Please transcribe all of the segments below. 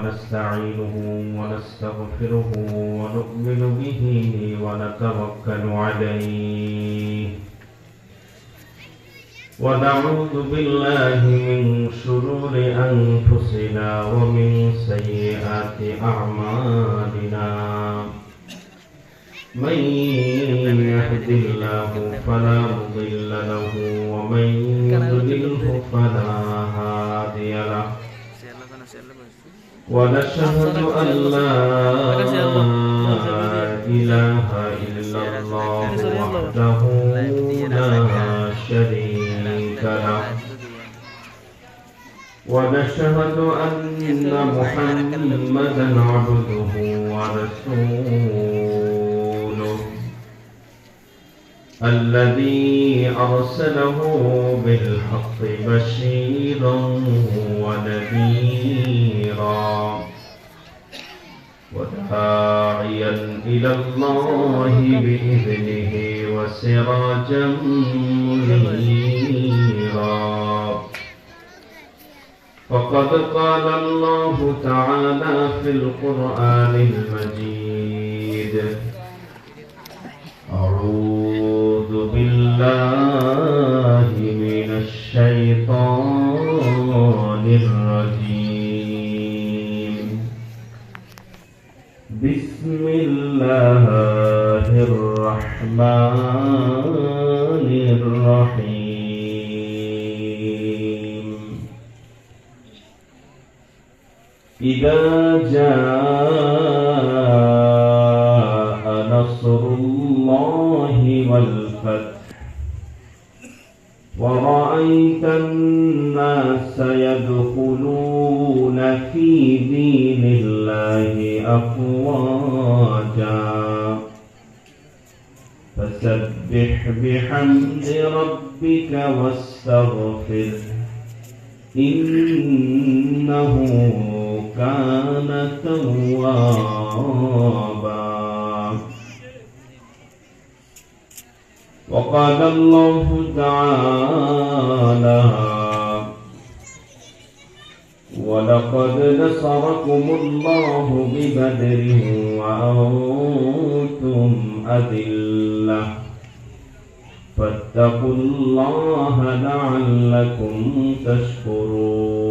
ونستعينه ونستغفره ونؤمن به ونتوكل عليه ونعوذ بالله من شرور أنفسنا ومن سيئات أعمالنا من يهد الله فلا مضل له ومن يضلله فلا هادي له ونشهد أن لا إله إلا الله وحده لا شريك له ونشهد أن محمدا عبده ورسوله الذي أرسله بالحق بشيرا ونذيرا وداعيا إلى الله بإذنه وسراجا منيرا فقد قال الله تعالى في القرآن المجيد أعوذ بالله من الشيطان الرجيم بسم الله الرحمن الرحيم إذا جاء نصر الله والفتح ورأيت الناس يدخلون في دين الله أفواجا فسبح بحمد ربك واستغفره إنه كان توابا وقال الله تعالى ولقد نصركم الله ببدر وأنتم أذلة فاتقوا الله لعلكم تشكرون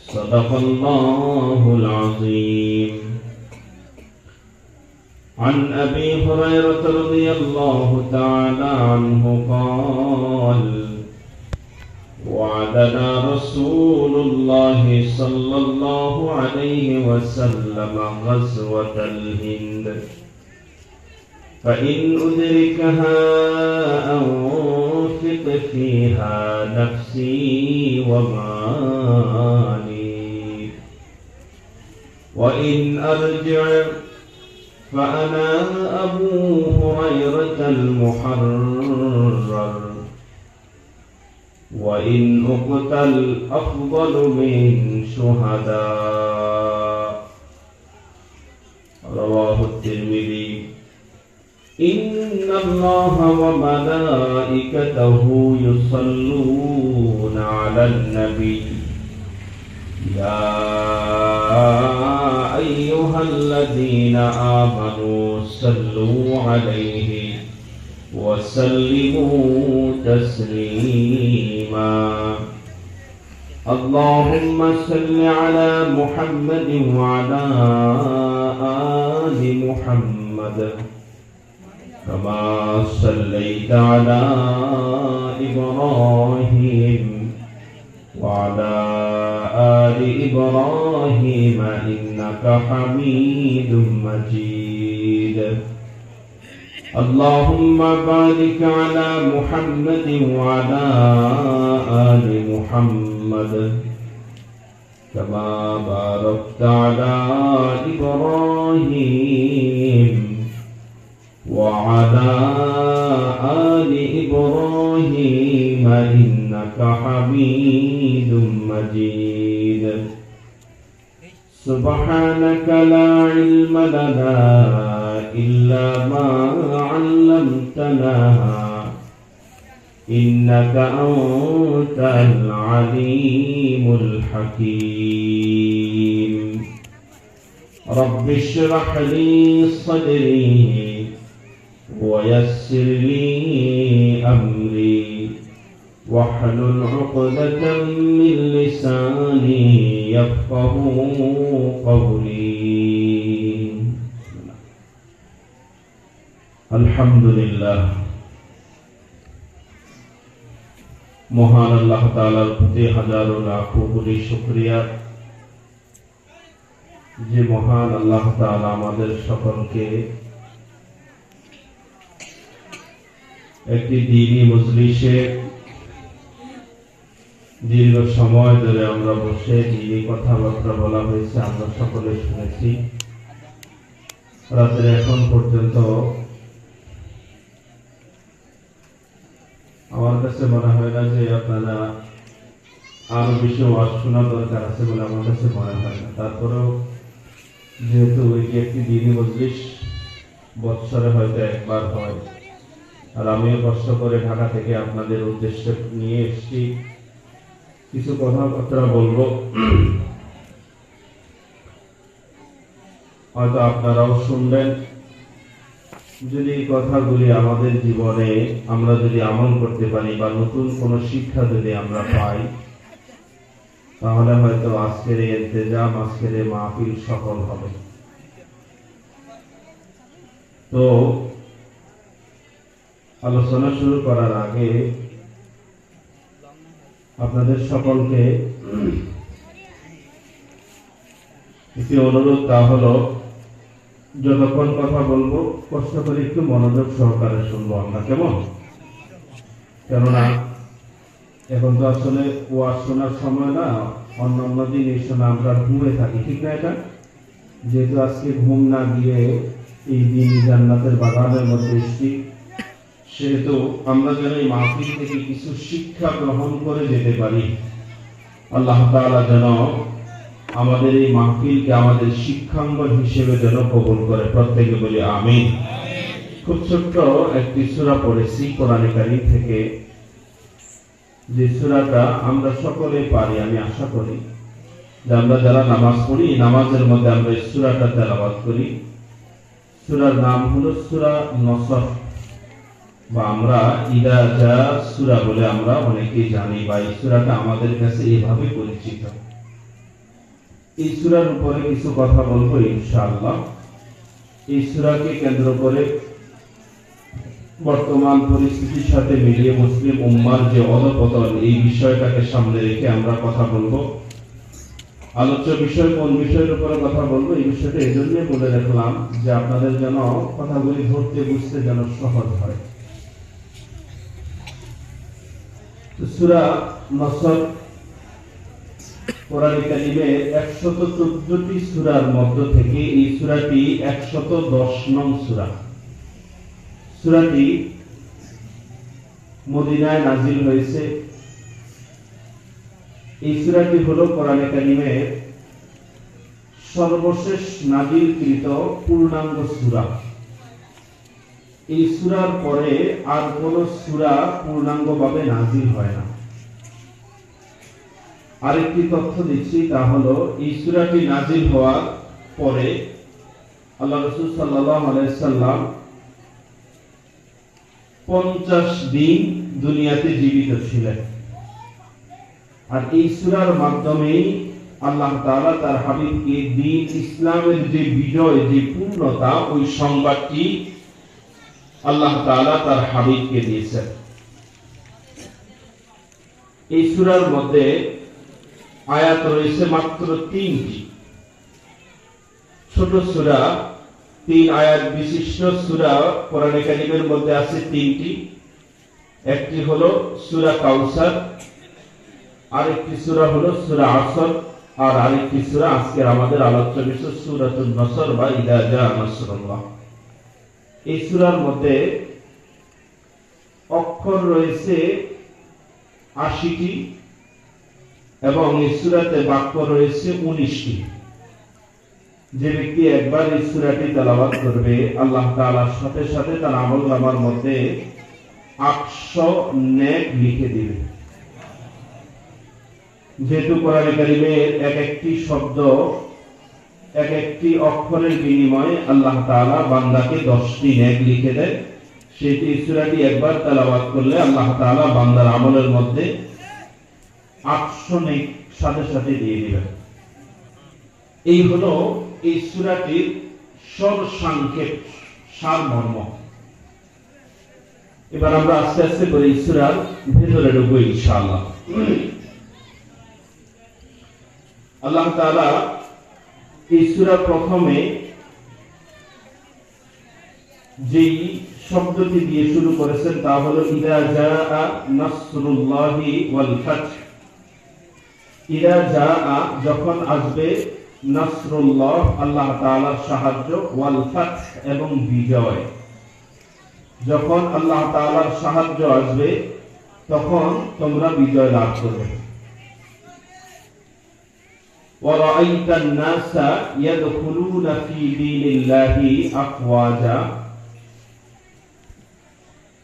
صدق الله العظيم عن أبي هريرة رضي الله تعالى عنه قال وعدنا رسول الله صلى الله عليه وسلم غزوة الهند فإن أدركها أنفق فيها نفسي ومالي وإن أرجع فأنا أبو هريرة المحرر وإن أقتل أفضل من شهداء رواه الترمذي إن الله وملائكته يصلون على النبي يا أيها الذين آمنوا صلوا عليه وسلموا تسليما اللهم صل على محمد وعلى آل محمد كما صليت على إبراهيم وعلى آل إبراهيم إنك حميد مجيد اللهم بارك على محمد وعلى آل محمد كما باركت على إبراهيم وعلى آل إبراهيم إنك حميد مجيد سبحانك لا علم لنا إلا ما علمتنا إنك أنت العليم الحكيم رب اشرح لي صدري ويسر لي أمري واحلل عقدة من لساني يفقه قولي الحمد لله মহান আল্লাহ তাআলার প্রতি হাজারো লাখো কোটি শুকরিয়া যে মহান আল্লাহ তাআলা আমাদের সকলকে একটি দ্বীনি মজলিসে দীর্ঘ সময় ধরে আমরা বসে দ্বীনি কথাবার্তা বলা হয়েছে, আমরা সকলে শুনেছি। রাতের এখন পর্যন্ত আমার কাছে মনে হয় না যে আপনারা আরো বেশি ওয়াজ শোনার দরকার আছে বলে আমার কাছে মনে হয় না। তারপরেও যেহেতু এটি একটি দ্বীনি মজলিস, বৎসরে হয়তো একবার হয়, আর আমিও কষ্ট করে ঢাকা থেকে আপনাদের উদ্দেশ্যে নিয়ে এসেছি, কিছু কথাবার্তা বলবো। হয়তো আপনারাও শুনবেন। যদি এই কথাগুলি আমাদের জীবনে আমরা যদি আমল করতে পারি বা নতুন কোন শিক্ষা যদি আমরা পাই, তাহলে হয়তো আজকের এই ইন্তেজাম, আজকের এই মাহফিল সফল হবে। তো আলোচনা শুরু করার আগে আপনাদের সকলকে একটি অনুরোধ, তা হলো যতক্ষণ কথা বলবো কষ্ট করে একটু মনোযোগ সহকারে শুনবো আমরা, কেমন? কেননা এখন তো আসলে ওয়াজ শোনার সময় না, অন্য দিন এই সময় আমরা ঘুমে থাকি, ঠিক না? এটা যেহেতু আজকে ঘুম না গিয়ে এই দিন জান্নাতের বাগানের মধ্যে এসেছি, সেহেতু আমরা যেন এই মাহফিল থেকে কিছু শিক্ষা গ্রহণ করে যেতে পারি। আল্লাহ তাআলা যেন আমাদের এই মাহফিলকে আমাদের শিক্ষাঙ্গন হিসেবে যেন কবুল করে, প্রত্যেকে বলি আমিন। খুব ছোট্ট একটি সূরা পড়েছি কোরআনে কারীম থেকে, যে সূরাটা আমরা সকলে পারি। আমি আশা করি যে আমরা যারা নামাজ পড়ি, নামাজের মধ্যে আমরা এই সূরাটা তেলাওয়াত করি। সূরার নাম হলো সূরা নসর, বা আমরা ইদা জা সূরা বলে আমরা অনেকেই জানি, বা এই সূরাটা আমাদের কাছে এভাবে পরিচিত। এই সূরার উপরে কিছু কথা বলবো ইনশাআল্লাহ। এই সূরাকে কেন্দ্র করে বর্তমান পরিস্থিতির সাথে মিলিয়ে মুসলিম উম্মার যে অধঃপতন, এই বিষয়টাকে সামনে রেখে আমরা কথা বলবো। আলোচ্য বিষয় কোন বিষয়ের উপরে কথা বলবো, এই বিষয়টা এই জন্য বলে রাখলাম যে আপনাদের যেন কথাগুলি ধরতে বুঝতে যেন সহজ হয়। সূরা নসর কোরআনে কারীমে 114টি সূরার মধ্য থেকে এই সূরাটি 110 নং সূরা। সূরাটি মদিনায় নাজিল হয়েছে। এই সূরাটি হলো কোরআনে কারীমে সর্বশেষ নাজিলকৃত পূর্ণাঙ্গ সূরা। এই সূরার পরে আর কোন সূরা পূর্ণাঙ্গভাবে নাজিল হয় না। আরেকটি তথ্য দিচ্ছি, তা হলো এই সূরাটি নাজিল হওয়ার পরে আল্লাহ রাসূল সাল্লাল্লাহু আলাইহি সাল্লাম 50 দিন দুনিয়াতে জীবিত ছিলেন। আর এই সূরার মাধ্যমে আল্লাহ তাআলা তার হাবিবকে দ্বীন ইসলামের যে বিজয়, যে পূর্ণতা, ওই সংবাদটি আল্লাহ তাআলা তার হাবিবকে দিয়েছেন। এই সূরার মধ্যে আয়াত রয়েছে মাত্র 3টি। ছোট সূরা, 3 আয়াত বিশিষ্ট সূরা কোরআনে কারীমের মধ্যে আছে 3টি। একটি হলো সূরা কাউসার, আরেকটি সূরা হলো সূরা আসর, আর আরেকটি সূরা আজকে আমাদের আলোচ্য বিষয় সূরাতুন নসর বা ইদা জা নাসরুল্লাহ। এই সূরার মধ্যে অক্ষর রয়েছে 80টি এবং এই সূরাতে বাক্য রয়েছে 19টি। যে ব্যক্তি একবার এই সূরাটি তেলাওয়াত করবে, আল্লাহ তাআলার সাথে সাথে তার আমলনামার মধ্যে 800 নেক লিখে দিবে। যেহেতু কোরআন কারীমের এক একটি শব্দ, এক একটি অক্ষরের বিনিময়ে আল্লাহ তাআলা বান্দাকে 10টি নেক লিখে দেয়, সেটি সূরাটি একবার তেলাওয়াত করলে আল্লাহ তাআলা বান্দার আমলের মধ্যে 800 নেক সাথে সাথে দিয়ে দিবেন। এই হলো এই সূরাটির সংক্ষেপ সারমর্ম। এবার আমরা আস্তে আস্তে করে এই সূরার ভেতরে ঢুকবো ইনশাআল্লাহ। আল্লাহ তাআলা এই সূরা প্রথমে যেই শব্দটি দিয়ে শুরু করেছেন তা হলো ইযা জাআ নাসরুল্লাহি ওয়াল ফাতহ। ইযা জাআ যখন আসবে, নাসরুল্লাহ আল্লাহ তাআলার সাহায্য, ওয়াল ফাতহ এবং বিজয়। যখন আল্লাহ তাআলার সাহায্য আসবে তখন তোমরা বিজয় লাভ করবে। وَرَأَيْتَ النَّاسَ يَدْخُلُونَ فِي دِينِ اللَّهِ أَفْوَاجًا।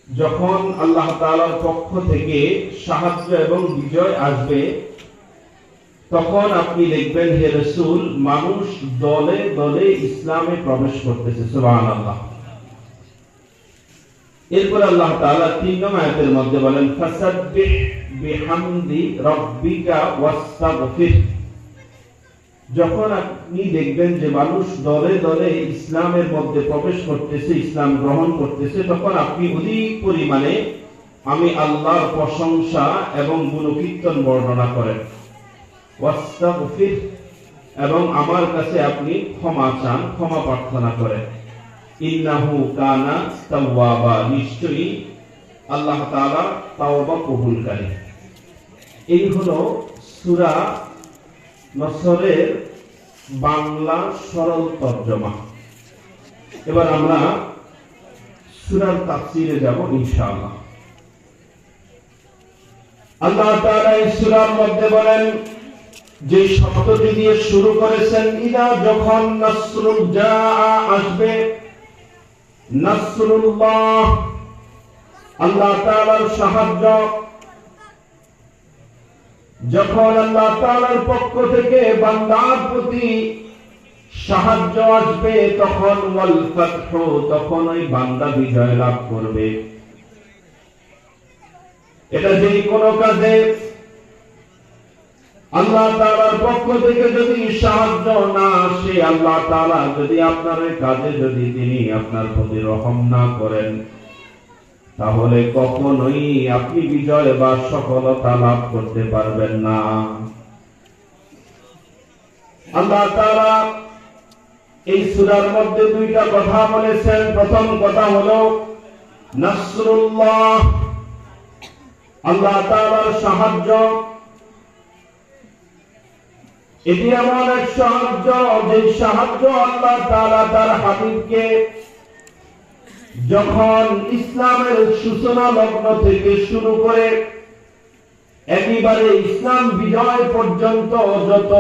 যখন আল্লাহ তাআলার পক্ষ থেকে সাহায্য এবং বিজয় আসবে তখন আপনি দেখবেন হে রাসূল, মানুষ দলে দলে ইসলামে প্রবেশ করতেছে। সুবহানাল্লাহ। এরপর আল্লাহ তাআলা 3 নং আয়াতের মধ্যে বলেন ফাসাব্বিহ বিহামদি রাব্বিকা ওয়াস্তাগফির। যখন আপনি দেখবেন যে মানুষ দলে দলে ইসলামের মধ্যে প্রবেশ করতেছে, ইসলাম গ্রহণ করতেছে, তখন আপনি অধিক পরিমাণে আমি আল্লাহর প্রশংসা এবং গুণকীর্তন বর্ণনা করেন। ওয়াস্তাগফির এবং আমার কাছে আপনি ক্ষমা চান, ক্ষমা প্রার্থনা করেন। ইন্নাহু কানা তাওয়াবা, নিশ্চয়ই আল্লাহ তাআলা তাওবা কবুলকারী। এই হলো সূরা নসরের বাংলা সরল তরজমা। এবার আমরা সূরার তাফসীরে যাব ইনশাআল্লাহ। আল্লাহ তাআলা এই সূরার মধ্যে বলেন, যে শব্দটি দিয়ে শুরু করেছেন ইদা, যখন নাসরুল জাআ আসবে, নাসরুল্লাহ আল্লাহ তাআলার সাহায্য, যখন আল্লাহ তাআলার পক্ষ থেকে বান্দার প্রতি সাহায্য আসবে তখন ওয়াল ফাতহু, তখন ওই বান্দা বিজয় লাভ করবে। এটা যেই কোনো কাজে আল্লাহ তাআলার পক্ষ থেকে যদি সাহায্য না আসে, আল্লাহ তাআলা যদি আপনার এই কাজে যদি তিনি আপনার প্রতি রহম না করেন, তাহলে কখনোই আপনি বিজয় বা সফলতা লাভ করতে পারবেন না। আল্লাহ তাআলা এই সূরার মধ্যে 2টা কথা বলেছেন। প্রথম কথা হলো নাসরুল্লাহ, আল্লাহ তাআলার সাহায্য। এটি এমন এক সাহায্য, যে সাহায্য আল্লাহ তাআলা তার হাবিবকে যখন ইসলামের সূচনা লগ্ন থেকে শুরু করে একেবারে ইসলাম বিজয় পর্যন্ত যত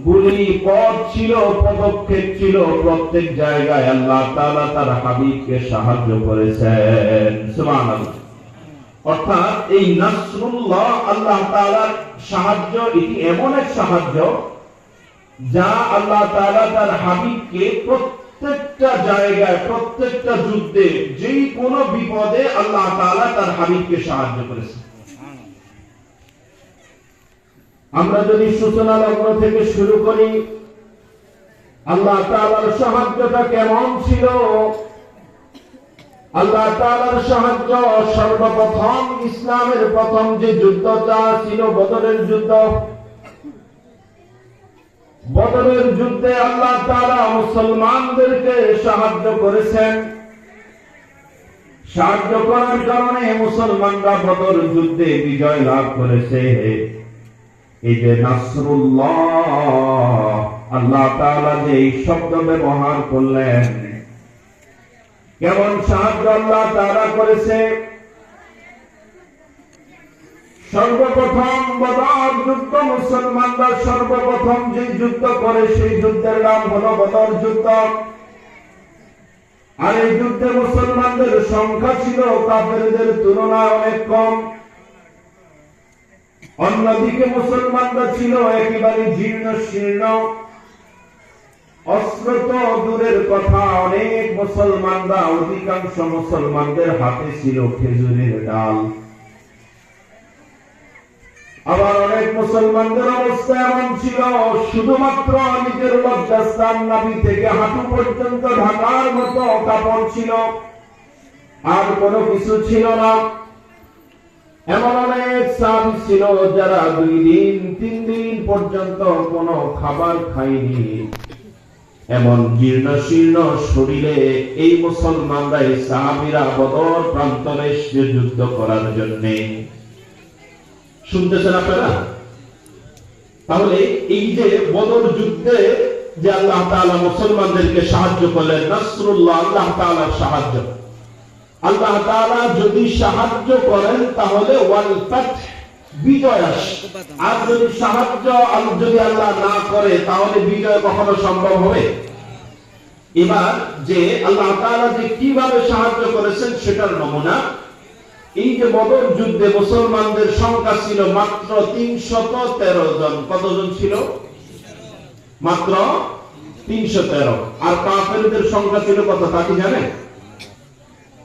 গুলি পথ ছিল, পদক্ষেপ ছিল, প্রত্যেক জায়গায় আল্লাহ তাআলা তার হাবিবকে সাহায্য করেছেন। সুবহানাল্লাহ। অর্থাৎ এই নাসরুল্লাহ আল্লাহ তাআলার সাহায্য, এটি এমন এক সাহায্য যা আল্লাহ তাআলা তার হাবিবকে প্রত্যেকটা জায়গায়, প্রত্যেকটা যুদ্ধে, যেই কোনো বিপদে আল্লাহ তাআলা তার হাবিবকে সাহায্য করেছে। আমরা যদি সূচনা লগ্ন থেকে শুরু করি, আল্লাহ তাআলার সাহায্যটা কেমন ছিল? আল্লাহ তাআলার সাহায্য সর্বপ্রথম ইসলামের প্রথম যে যুদ্ধটা ছিল বদরের যুদ্ধ। বদরের যুদ্ধে আল্লাহ তাআলা মুসলমানদেরকে সাহায্য করেছেন। সাহায্য করার কারণে মুসলমানরা বদর যুদ্ধে বিজয় লাভ করেছে। এই যে নাসরুল্লাহ, আল্লাহ তাআলা যে এই শব্দ ব্যবহার করলেন, কেমন সাহায্য আল্লাহ তাআলা করেছে? সর্বপ্রথম বদর যুদ্ধ, মুসলমানরা সর্বপ্রথম যে যুদ্ধ করে সেই যুদ্ধের নাম হলো বদর যুদ্ধ। আর এই যুদ্ধে মুসলমানদের সংখ্যা ছিল কাফেরদের তুলনায় অনেক কম। অন্যদিকে মুসলমানরা ছিল একেবারে জীর্ণ শীর্ণ। অস্ত্র তো দূরের কথা, অনেক মুসলমানরা, অধিকাংশ মুসলমানদের হাতে ছিল খেজুরের ডাল। আবার অনেক মুসলমানদের অবস্থা এমন ছিল, শুধুমাত্র নিজের লজ্জাস্থান নাভি থেকে হাঁটু পর্যন্ত ঢাকার মতো কাপড় ছিল, আর কোনো কিছু ছিল না। এমন অনেক সাহাবী ছিল যারা 2 দিন 3 দিন পর্যন্ত কোনো খাবার খায়নি। এমন জীর্ণ শীর্ণ শরীরে এই মুসলমানরা, এই সাহাবীরা বদর প্রান্তরে এসে যুদ্ধ করার জন্য। শুনতেছেন আপনারা? তাহলে এই যে বদর যুদ্ধে যে আল্লাহ তাআলা মুসলমানদেরকে সাহায্য করলেন, নাসরুল্লাহ, আল্লাহ তাআলার সাহায্য। আল্লাহ তাআলা যদি সাহায্য করেন তাহলে ওয়াল ফাত, বিজয় আসে। আর যদি সাহায্য যদি আল্লাহ না করে তাহলে বিজয় কখনো সম্ভব হবে? এবার যে আল্লাহ তাআলা যে কিভাবে সাহায্য করেছেন সেটার নমুনা এই যে বদর যুদ্ধে মুসলমানদের সংখ্যা ছিল মাত্র 313 জন। কতজন ছিল? মাত্র 313। আর কাফেরদের সংখ্যা ছিল কত তা কি জানেন?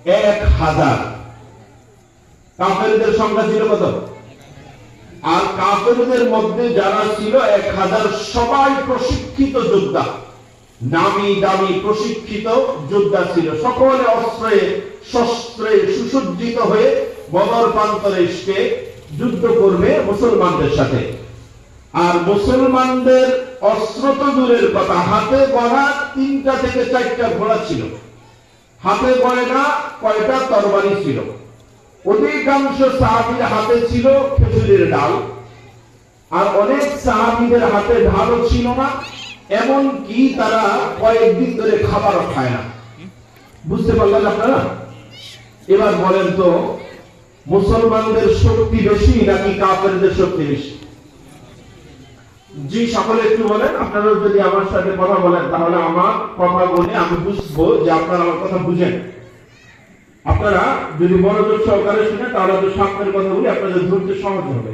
1000। কাফেরদের সংখ্যা ছিল কত? আর কাফেরদের মধ্যে যারা ছিল 1000 সবাই প্রশিক্ষিত যোদ্ধা, নামি দামি প্রশিক্ষিত যোদ্ধা ছিল। সকলে অস্ত্রে শস্ত্রে সুসজ্জিত হয়ে বদর প্রান্তরে এসে যুদ্ধ করবে মুসলমানদের সাথে। আর মুসলমানদের অস্ত্র তো দূরের কথা, হাতে গড়া 3টা থেকে 4টা ঘোড়া ছিল, হাতে গড়ে না কয়টা তরবারি ছিল। অধিকাংশ সাহাবীর হাতে ছিল খেজুরের ডাল, আর অনেক সাহাবীদের হাতে ঢালও ছিল না, এমন কি তারা কয়েকদিন ধরে খাবারও খায় না। বুঝতে পারলেন আপনারা? এবার বলেন তো, মুসলমানদের শক্তি বেশি নাকি কাফেরদের শক্তি বেশি? জি, সকলে একটু বলেন। আপনারা যদি আমার সাথে কথা বলেন তাহলে আমার কথা বলে আমি বুঝবো যে আপনারা আমার কথা বুঝেন। আপনারা যদি মনোযোগ সহকারে শুনেন তাহলে তো সামনের কথা বলি আপনাদের ধরতে সহজ হবে।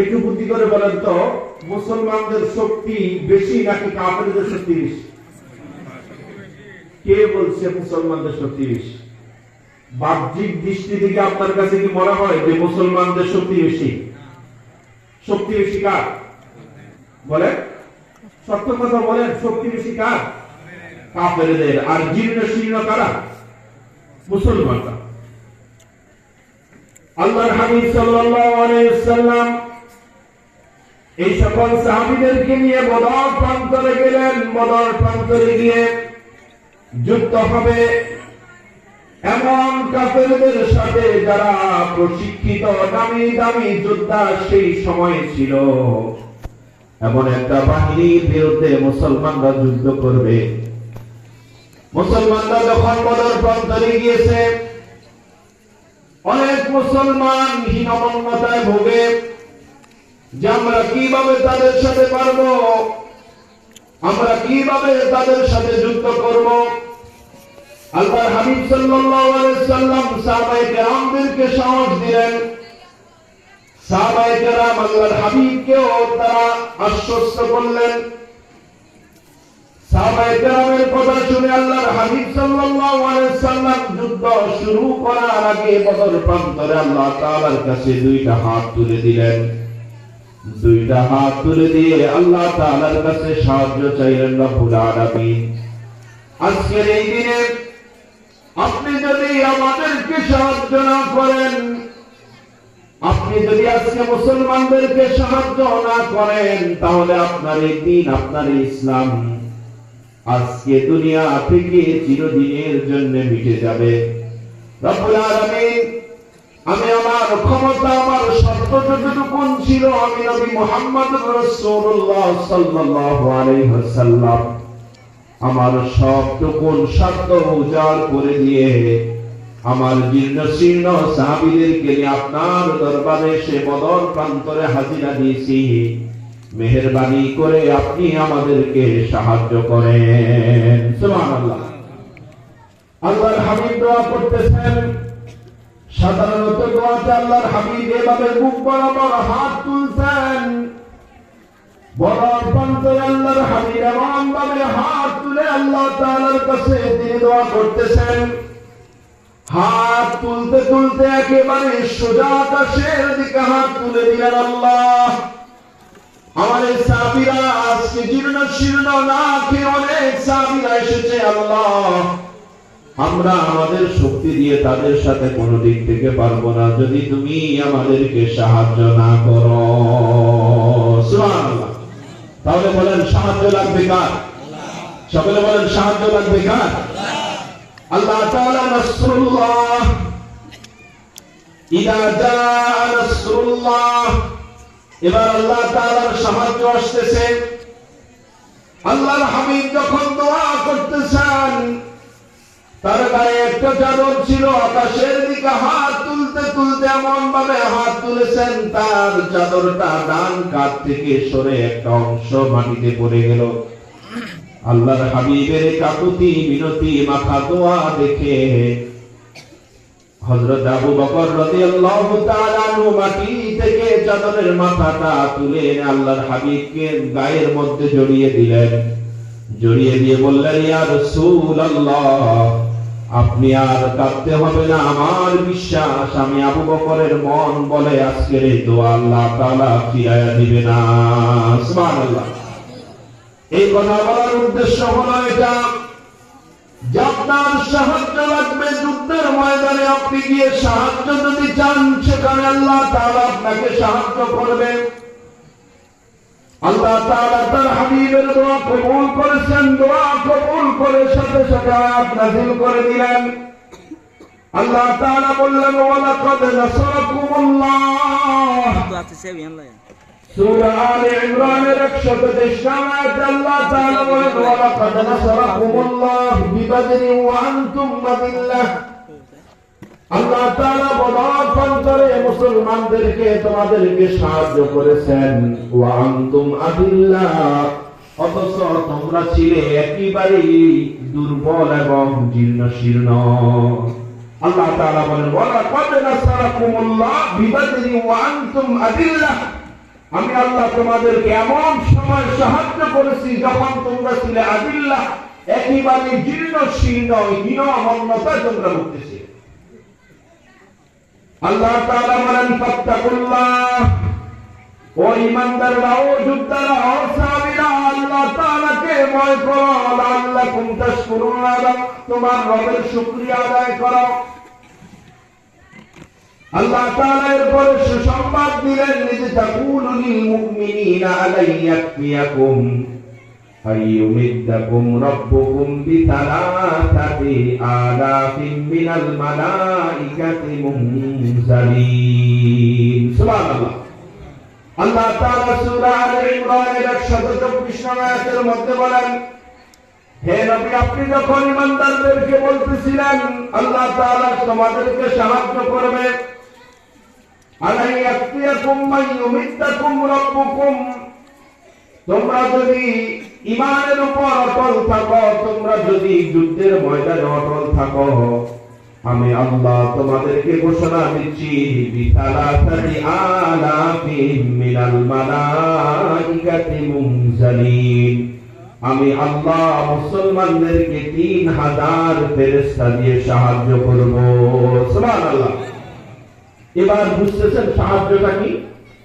একটু বুদ্ধি করে বলেন তো, মুসলমানদের শক্তি বেশি নাকি কাফেরদের শক্তি বেশি? কে বলছে মুসলমানদের শক্তি বেশি? বাহ্যিক দৃষ্টি থেকে আপনার কাছে কি মনে হয় যে মুসলমানদের শক্তি বেশি? শক্তি বেশি কার? বলেন, সত্য কথা বলেন, শক্তি বেশি কার? কাফেরদের। আর জীর্ণ শীর্ণ কারা? মুসলমানরা। আল্লাহর হাবিব সাল্লাল্লাহু আলাইহি ওয়াসাল্লাম এই সকল সাহাবীদেরকে নিয়ে বদর প্রান্তরে গেলেন। বদর প্রান্তরে গিয়ে যুদ্ধ হবে এমন কাফেরদের সাথে যারা প্রশিক্ষিত নামি দামি যোদ্ধা সেই সময় ছিল। এমন একটা বাহিনীর বিরুদ্ধে মুসলমানরা যুদ্ধ করবে। মুসলমানরা যখন বদর প্রান্তরে গিয়েছে, অনেক মুসলমান হীনমন্যতায় ভোগে যে আমরা কিভাবে তাদের সাথে পারবো, আমরা কিভাবে তাদের সাথে যুদ্ধ করব। আল্লাহর হাবিব সাল্লাল্লাহু আলাইহি সাল্লাম সাহাবায়ে কেরামদেরকে সাহস দিলেন। সাহাবায়ে কেরাম আল্লাহর হাবিবকেও তারা আশ্বস্ত করলেন। সাহাবায়ে কেরামের কথা শুনে আল্লাহর হাবিব সাল্লাল্লাহু আলাইহি সাল্লাম যুদ্ধ শুরু করার আগে বদর প্রান্তরে আল্লাহ তাআলার কাছে 2টা হাত তুলে দিলেন। 2টা হাত তুলে দিয়ে আল্লাহ তাআলার কাছে সাহায্য চাইলেন রব্বুল আলামিন। আজকের এই দিনে আপনি যদি আমাদেরকে সাহায্য না করেন, আপনি যদি আজকে মুসলমানদেরকে সাহায্য না করেন, তাহলে আপনার এই দিন, আপনার ইসলাম আজকে দুনিয়া থেকে চিরদিনের জন্য মিটে যাবে। রব্বুল আলামিন, আমি আমার ক্ষমতা, আমার শর্ত যতটুকু ছিল, আমি নবী মুহাম্মদুর রাসূলুল্লাহ সাল্লাল্লাহু আলাইহি ওয়াসাল্লাম আমার সবটুকু শর্ত উজাড় করে দিয়ে আমার জীর্ণ শীর্ণ সাহাবীদেরকে নিয়ে আপনার দরবারে এসে বদর প্রান্তরে হাজিরা দিয়েছি। মেহেরবানি করে আপনি আমাদেরকে সাহায্য করেন। সুবহানাল্লাহ। আল্লাহর হাবিব দোয়া করতেছেন, সাধারণত দোয়াতে আল্লাহর হাবিব এভাবে বুক বরাবর হাত তুলতেন। বড় প্রান্তে আল্লাহর হাবিব এমন ভাবে হাত তুলে আল্লাহ তাআলার কাছে তিনি দোয়া করতেছেন। হাত তুলতে তুলতে একেবারে সোজা আকাশের দিকে হাত তুলে দিলেন। আল্লাহ, আমার এই সাহাবীরা আজকে জীর্ণ শীর্ণ না খেয়ে অনেক সাহাবীরা এসেছে। আল্লাহ, আমরা আমাদের শক্তি দিয়ে তাদের সাথে কোনো দিক থেকে পারবো না যদি তুমি আমাদেরকে সাহায্য না করো। সুবহানাল্লাহ। তাহলে বলেন সাহায্য লাগবে কার? সকলে বলেন সাহায্য লাগবে কার? আল্লাহ তাআলা নাসরুল্লাহ, ইযা জাআ নাসরুল্লাহ, এবার আল্লাহ তাআলার সাহায্য আসতেছে। আল্লাহর হাবিব যখন দোয়া করতেছেন, তার গায়ে একটা চাদর ছিল। আকাশের দিকে হাত তুলতে তুলতে এমন ভাবে হাত তুলেছেন, তার চাদরটা ডান কাঁধ থেকে সরে একটা অংশ মাটিতে পড়ে গেল। আল্লাহর হাবিবের কাকুতি মিনতি মাখা দোয়া দেখে হযরত আবু বকর রাদিয়াল্লাহু তাআলা আনহু মাটি থেকে চাদরের মাথাটা তুলে এনে আল্লাহর হাবিবকে গায়ের মধ্যে জড়িয়ে দিলেন। জড়িয়ে দিয়ে বললেন, ইয়া রাসূলুল্লাহ, আপনি আর কাঁদতে হবে না। আমার বিশ্বাস, আমি আবু বকরের মন বলে আজকের এই দোয়া আল্লাহ তাআলা ফিরাইয়া দিবে না। সুবহানাল্লাহ। এই কথা বলার উদ্দেশ্য হলো এটা যে আপনার সাহায্য লাগবে যুদ্ধের ময়দানে। আপনি গিয়ে সাহায্য যদি চান, সেখানে আল্লাহ তাআলা আপনাকে সাহায্য করবে। আল্লাহ তাআলা তার হাবিবের দোয়া কবুল করেছেন। দোয়া কবুল করে সাথে সাথে আয়াত নাযিল করে দিলেন। আল্লাহ তাআলা বললেন, ওয়ালাকাদ নাসারাকুমুল্লাহ। সূরা আলে ইমরানের 123 আয়াতে আল্লাহ তাআলা বলেন, ওয়ালাকাদ নাসারাকুমুল্লাহ বিবাদরিন ওয়া আনতুম আযিল্লাহ। আল্লাহ তাআলা বদর প্রান্তরে মুসলমানদেরকে তোমাদেরকে সাহায্য করেছেন। ওয়া আনতুম আযিল্লাহ, অথচ তোমরা ছিলে একেবারেই দুর্বল এবং জীর্ণ শীর্ণ। আল্লাহ তাআলা বলেন, ওয়ালাকাদ নাসারাকুমুল্লাহ বিবাদরিন ওয়া আনতুম আযিল্লাহ। আমি আল্লাহ তোমাদেরকে এমন সময় সাহায্য করেছি যখন তোমরা ছিলে আযিল্লাহ, একেবারে জীর্ণ শীর্ণ হীনমন্যতায় তোমরা ভুগতেছিলে। আল্লাহ তাআলা বলেন, ফাত্তাকুল্লাহ, ও ঈমানদাররা, ও যোদ্ধারা, ও সাহাবীরা, আল্লাহ তাআলাকে ভয় করো, লাআল্লাকুম তাশকুরুন, তোমার রবের শুকরিয়া আদায় করো। আল্লাহ তাআলা এরপরে সুসংবাদ দিলেন, নিজে তাকুলু লিল মুমিনিনা আলাইয়াকফিয়াকুম আইয়ুমিদ্দাকুম রাব্বুকুম বিসালাসাতি আলাফিন মিনাল মালাইকাতি মুনজালিন। সুবহানাল্লাহ। আল্লাহ তাআলা সূরা আলে ইমরানের 124 আয়াতের মধ্যে বলেন, হে নবী, আপনি যখন ঈমানদারদেরকে বলতেছিলেন আল্লাহ তাআলা তোমাদেরকে সাহায্য করবে, আলাইয়াকফিয়াকুম আইয়ুমিদ্দাকুম রাব্বুকুম, তোমরা যদি ঈমানের উপর অটল থাকো, তোমরা যদি যুদ্ধের ময়দানে অটল থাকো, আমি আল্লাহ তোমাদেরকে ঘোষণা দিচ্ছি, বিসালাসাতি আলাফিন মিনাল মালাইকাতি মুনজালিন, আমি আল্লাহ মুসলমানদেরকে 3000 ফেরেশতা দিয়ে সাহায্য করব। সুবহানাল্লাহ। এবার বুঝতেছেন সাহায্যটা কি?